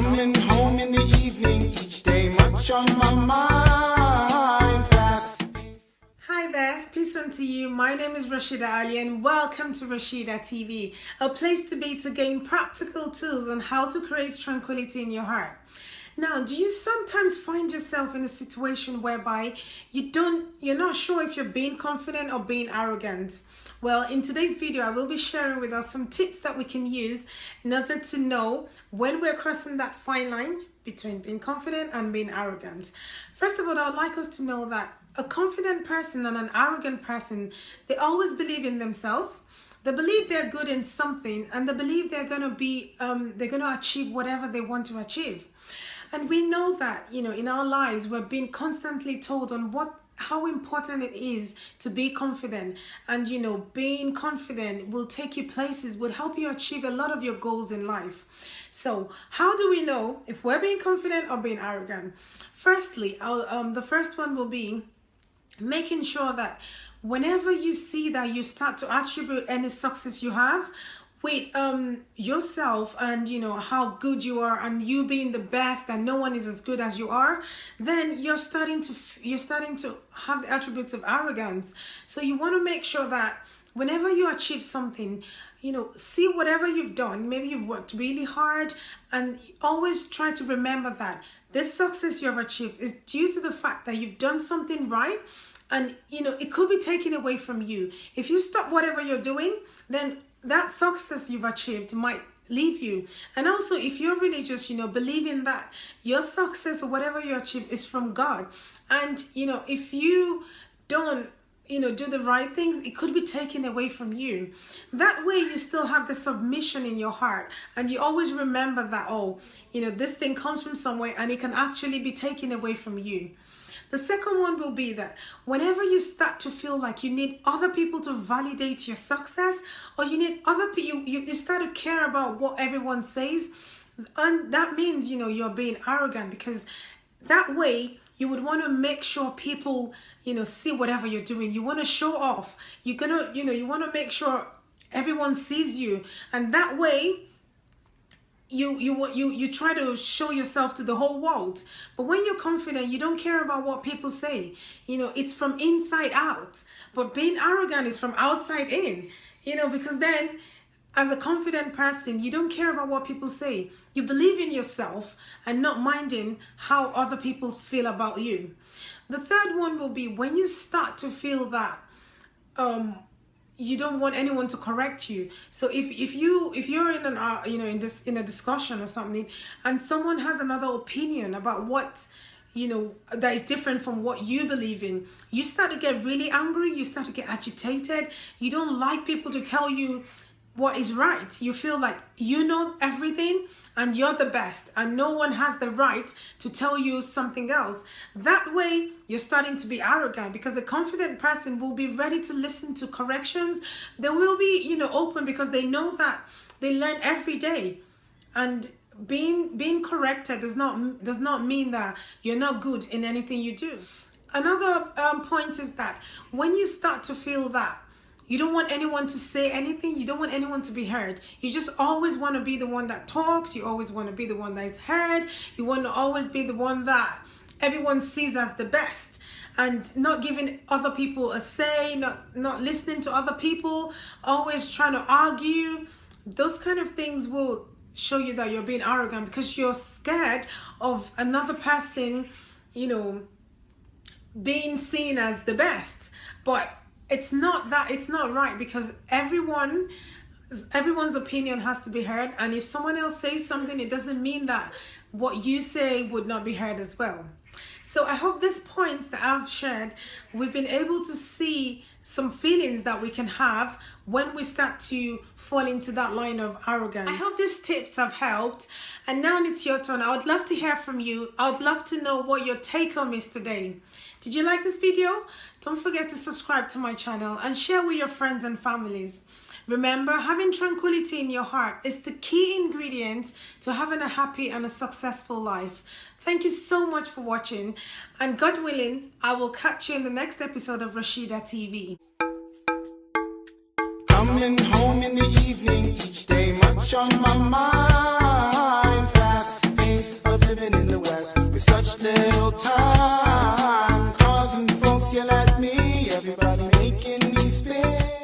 Coming home in the evening, each day much on my mind, fast. Hi there, peace unto you. My name is Rashida Ali and welcome to Rashida TV, a place to be to gain practical tools on how to create tranquility in your heart. Now, do you sometimes find yourself in a situation whereby you're not sure if you're being confident or being arrogant? Well, in today's video, I will be sharing with us some tips that we can use in order to know when we're crossing that fine line between being confident and being arrogant. First of all, I would like us to know that a confident person and an arrogant person, they always believe in themselves. They believe they're good in something, and they believe they're going to achieve whatever they want to achieve. And we know that, in our lives, we're being constantly told on how important it is to be confident. And, being confident will take you places, will help you achieve a lot of your goals in life. So how do we know if we're being confident or being arrogant? Firstly, the first one will be making sure that whenever you see that you start to attribute any success you have with yourself and how good you are and you being the best and no one is as good as you are, then you're starting to have the attributes of arrogance. So you want to make sure that whenever you achieve something, see whatever you've done, maybe you've worked really hard, and always try to remember that this success you have achieved is due to the fact that you've done something right. And it could be taken away from you. If you stop whatever you're doing, then that success you've achieved might leave you. And also, if you're religious, believing that your success or whatever you achieve is from God, and if you don't do the right things, it could be taken away from you. That way you still have the submission in your heart, and you always remember that, this thing comes from somewhere and it can actually be taken away from you. The second one will be that whenever you start to feel like you need other people to validate your success, or you need other people, you start to care about what everyone says, and that means you're being arrogant, because that way you would want to make sure people see whatever you're doing. You want to show off. You want to make sure everyone sees you, and that way you try to show yourself to the whole world. But when you're confident, you don't care about what people say. It's from inside out. But being arrogant is from outside in. Because then, as a confident person, you don't care about what people say. You believe in yourself and not minding how other people feel about you. The third one will be when you start to feel that you don't want anyone to correct you. So if you're in a discussion or something, and someone has another opinion about what that is different from what you believe in, you start to get really angry. You start to get agitated. You don't like people to tell you what is right. You feel like you know everything and you're the best, and no one has the right to tell you something else. That way you're starting to be arrogant, because a confident person will be ready to listen to corrections. They will be open, because they know that they learn every day, and being corrected does not mean that you're not good in anything you do. Another point is that when you start to feel that you don't want anyone to say anything, you don't want anyone to be heard, you just always want to be the one that talks, you always want to be the one that is heard, you want to always be the one that everyone sees as the best, and not giving other people a say, not listening to other people, always trying to argue. Those kind of things will show you that you're being arrogant, because you're scared of another person being seen as the best. But it's not right, because everyone's opinion has to be heard, and if someone else says something, it doesn't mean that what you say would not be heard as well. So I hope these points that I've shared, we've been able to see some feelings that we can have when we start to fall into that line of arrogance. I hope these tips have helped, and now it's your turn. I would love to hear from you. I would love to know what your take home is today. Did you like this video? Don't forget to subscribe to my channel and share with your friends and families. Remember, having tranquility in your heart is the key ingredient to having a happy and a successful life. Thank you so much for watching, and God willing, I will catch you in the next episode of Rashida TV. Coming home in the evening, each day much on my mind, fast. Causing folks yell at me, everybody making me spin.